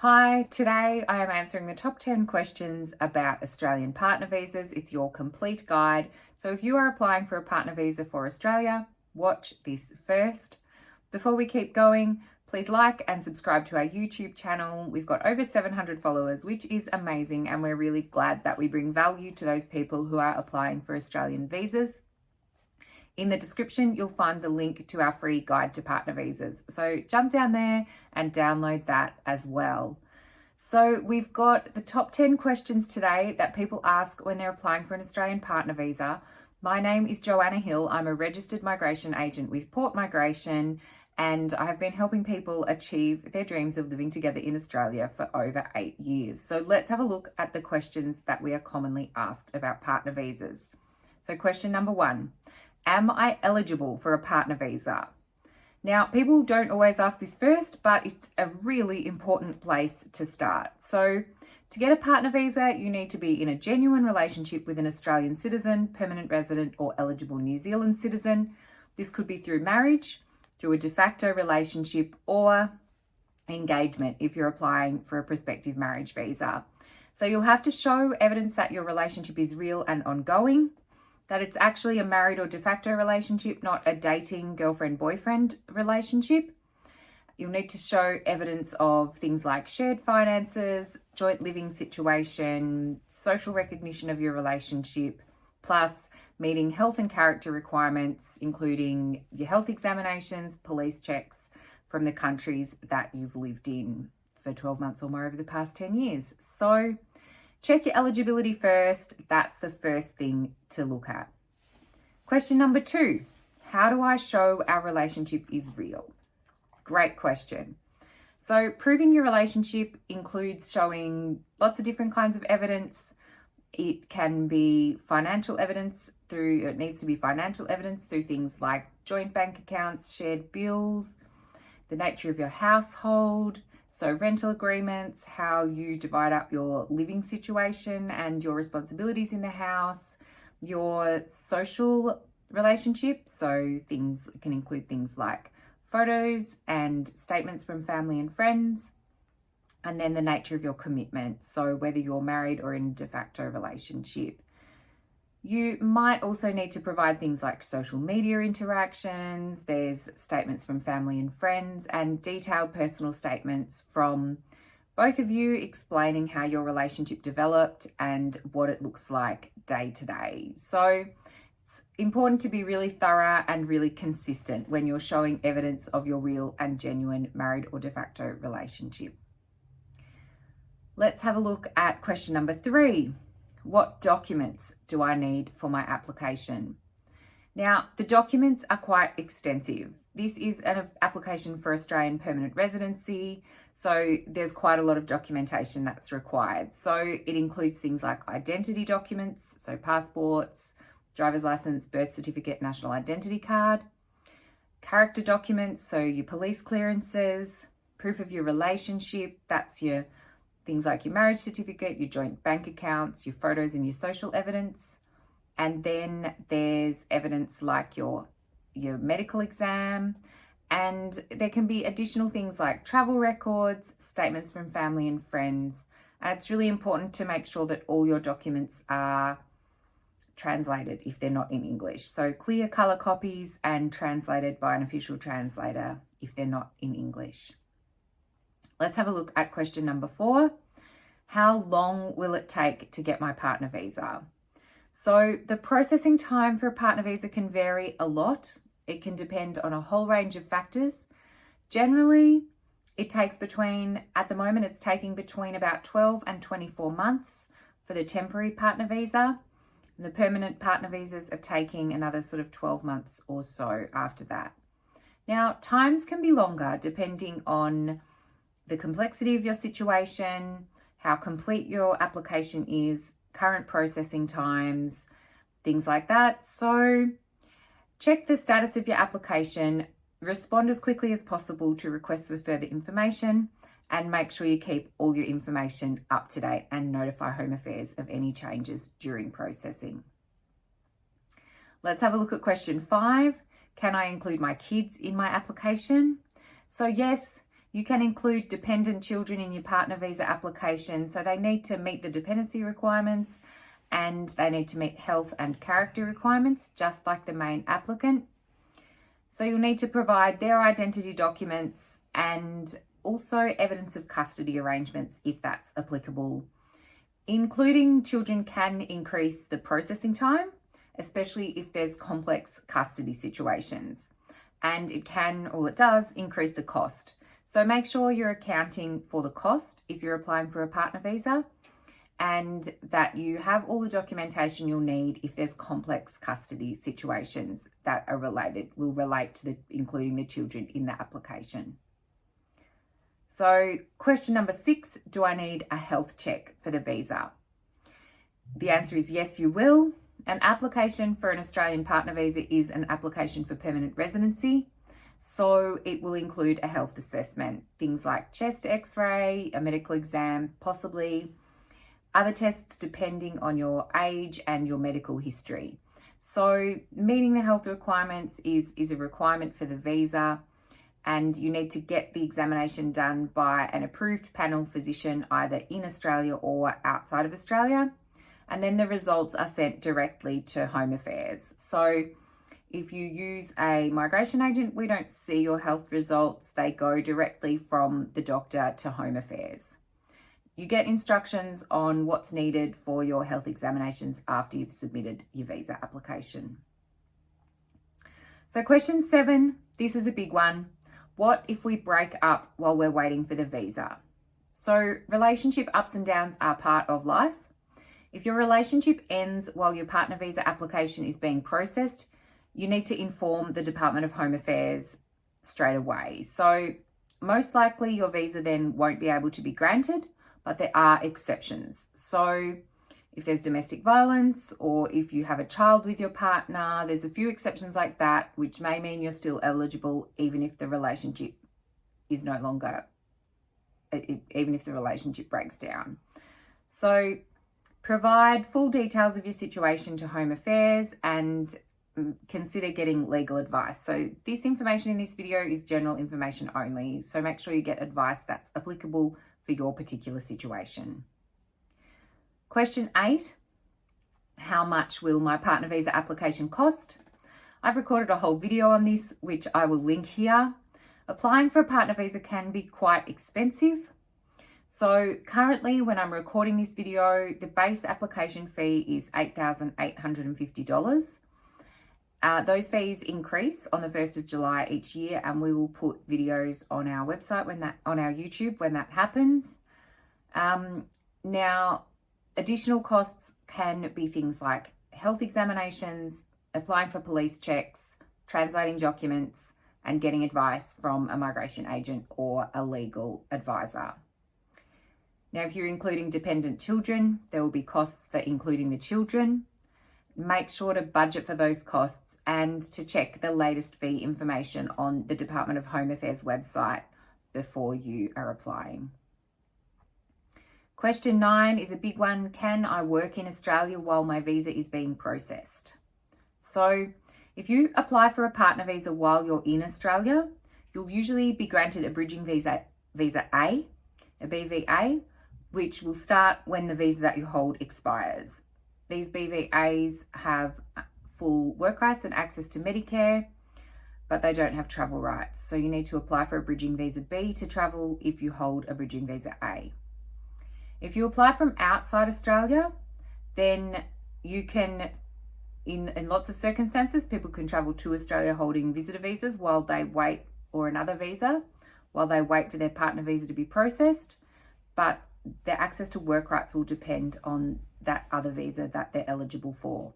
Hi, today I am answering the top 10 questions about Australian partner visas. It's your complete guide. So if you are applying for a partner visa for Australia, watch this first. Before we keep going, please like and subscribe to our YouTube channel. We've got over 700 followers, which is amazing, and we're really glad that we bring value to those people who are applying for Australian visas. In the description, you'll find the link to our free guide to partner visas. So jump down there and download that as well. So we've got the top 10 questions today that people ask when they're applying for an Australian partner visa. My name is Joanna Hill. I'm a registered migration agent with Port Migration, and I have been helping people achieve their dreams of living together in Australia for over 8 years. So let's have a look at the questions that we are commonly asked about partner visas. So question number 1. Am I eligible for a partner visa? Now, people don't always ask this first, but it's a really important place to start. So to get a partner visa, you need to be in a genuine relationship with an Australian citizen, permanent resident, or eligible New Zealand citizen. This could be through marriage, through a de facto relationship, or engagement if you're applying for a prospective marriage visa. So you'll have to show evidence that your relationship is real and ongoing, that it's actually a married or de facto relationship, not a dating girlfriend-boyfriend relationship. You'll need to show evidence of things like shared finances, joint living situation, social recognition of your relationship, plus meeting health and character requirements, including your health examinations, police checks from the countries that you've lived in for 12 months or more over the past 10 years. So check your eligibility first. That's the first thing to look at. Question number 2, how do I show our relationship is real? Great question. So proving your relationship includes showing lots of different kinds of evidence. It can be financial evidence it needs to be financial evidence through things like joint bank accounts, shared bills, the nature of your household, so rental agreements, how you divide up your living situation and your responsibilities in the house, your social relationships. So things can include things like photos and statements from family and friends, and then the nature of your commitment. So whether you're married or in a de facto relationship. You might also need to provide things like social media interactions. There's statements from family and friends and detailed personal statements from both of you explaining how your relationship developed and what it looks like day to day. So it's important to be really thorough and really consistent when you're showing evidence of your real and genuine married or de facto relationship. Let's have a look at question number 3. What documents do I need for my application? Now, the documents are quite extensive. This is an application for Australian permanent residency, so there's quite a lot of documentation that's required. So it includes things like identity documents, so passports, driver's license, birth certificate, national identity card, character documents, so your police clearances, proof of your relationship, that's your things like your marriage certificate, your joint bank accounts, your photos and your social evidence. And then there's evidence like your medical exam. And there can be additional things like travel records, statements from family and friends. And it's really important to make sure that all your documents are translated if they're not in English. So clear color copies and translated by an official translator if they're not in English. Let's have a look at question number 4. How long will it take to get my partner visa? So the processing time for a partner visa can vary a lot. It can depend on a whole range of factors. Generally, it takes at the moment, it's taking between about 12 and 24 months for the temporary partner visa. And the permanent partner visas are taking another sort of 12 months or so after that. Now, times can be longer depending on the complexity of your situation, how complete your application is, current processing times, things like that. So check the status of your application, respond as quickly as possible to requests for further information, and make sure you keep all your information up to date and notify Home Affairs of any changes during processing. Let's have a look at question 5. Can I include my kids in my application? So yes, You can include dependent children in your partner visa application, so they need to meet the dependency requirements and they need to meet health and character requirements, just like the main applicant. So you'll need to provide their identity documents and also evidence of custody arrangements if that's applicable. Including children can increase the processing time, especially if there's complex custody situations. And it does increase the cost. So make sure you're accounting for the cost if you're applying for a partner visa, and that you have all the documentation you'll need if there's complex custody situations that will relate to including the children in the application. So question number 6, do I need a health check for the visa? The answer is yes, you will. An application for an Australian partner visa is an application for permanent residency. So it will include a health assessment, things like chest x-ray, a medical exam, possibly other tests depending on your age and your medical history. So meeting the health requirements is a requirement for the visa, and you need to get the examination done by an approved panel physician either in Australia or outside of Australia. And then the results are sent directly to Home Affairs. So if you use a migration agent, we don't see your health results. They go directly from the doctor to Home Affairs. You get instructions on what's needed for your health examinations after you've submitted your visa application. So question 7, this is a big one. What if we break up while we're waiting for the visa? So relationship ups and downs are part of life. If your relationship ends while your partner visa application is being processed, you need to inform the Department of Home Affairs straight away. So most likely your visa then won't be able to be granted, but there are exceptions. So if there's domestic violence or if you have a child with your partner, there's a few exceptions like that, which may mean you're still eligible even if the relationship is no longer, even if the relationship breaks down. So provide full details of your situation to Home Affairs and consider getting legal advice. So this information in this video is general information only. So make sure you get advice that's applicable for your particular situation. Question 8, how much will my partner visa application cost? I've recorded a whole video on this, which I will link here. Applying for a partner visa can be quite expensive. So currently when I'm recording this video, the base application fee is $8,850. Those fees increase on the 1st of July each year, and we will put videos on our website on our YouTube when that happens. Now, additional costs can be things like health examinations, applying for police checks, translating documents, and getting advice from a migration agent or a legal advisor. Now, if you're including dependent children, there will be costs for including the children. Make sure to budget for those costs and to check the latest fee information on the Department of Home Affairs website before you are applying. Question 9 is a big one. Can I work in Australia while my visa is being processed? So if you apply for a partner visa while you're in Australia, you'll usually be granted a bridging visa A, a BVA, which will start when the visa that you hold expires. These BVAs have full work rights and access to Medicare, but they don't have travel rights. So you need to apply for a bridging visa B to travel if you hold a bridging visa A. If you apply from outside Australia, then you can, in lots of circumstances, people can travel to Australia holding visitor visas while they wait, or another visa, while they wait for their partner visa to be processed. But their access to work rights will depend on that other visa that they're eligible for.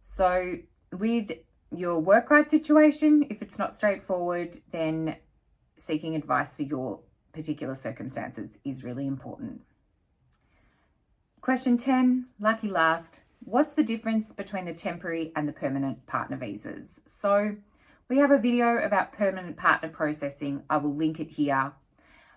So with your work rights situation, if it's not straightforward, then seeking advice for your particular circumstances is really important. Question 10, lucky last. What's the difference between the temporary and the permanent partner visas? So we have a video about permanent partner processing. I will link it here.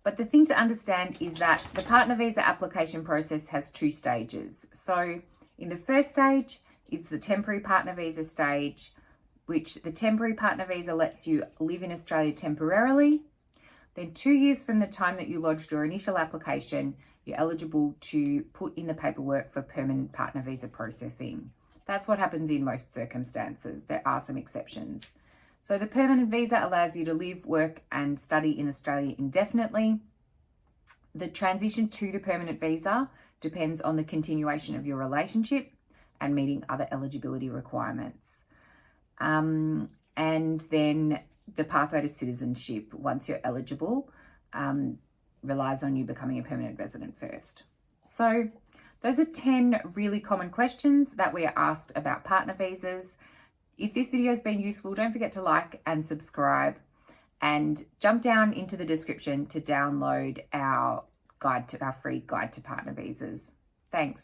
But the thing to understand is that the partner visa application process has 2 stages. So in the first stage is the temporary partner visa stage, which the temporary partner visa lets you live in Australia temporarily Then 2 years from the time that you lodged your initial application, you're eligible to put in the paperwork for permanent partner visa processing. That's what happens in most circumstances. There are some exceptions. So the permanent visa allows you to live, work and study in Australia indefinitely. The transition to the permanent visa depends on the continuation of your relationship and meeting other eligibility requirements. And then the pathway to citizenship, once you're eligible, relies on you becoming a permanent resident first. So those are 10 really common questions that we are asked about partner visas. If this video has been useful, don't forget to like and subscribe, and jump down into the description to download our free guide to partner visas. Thanks.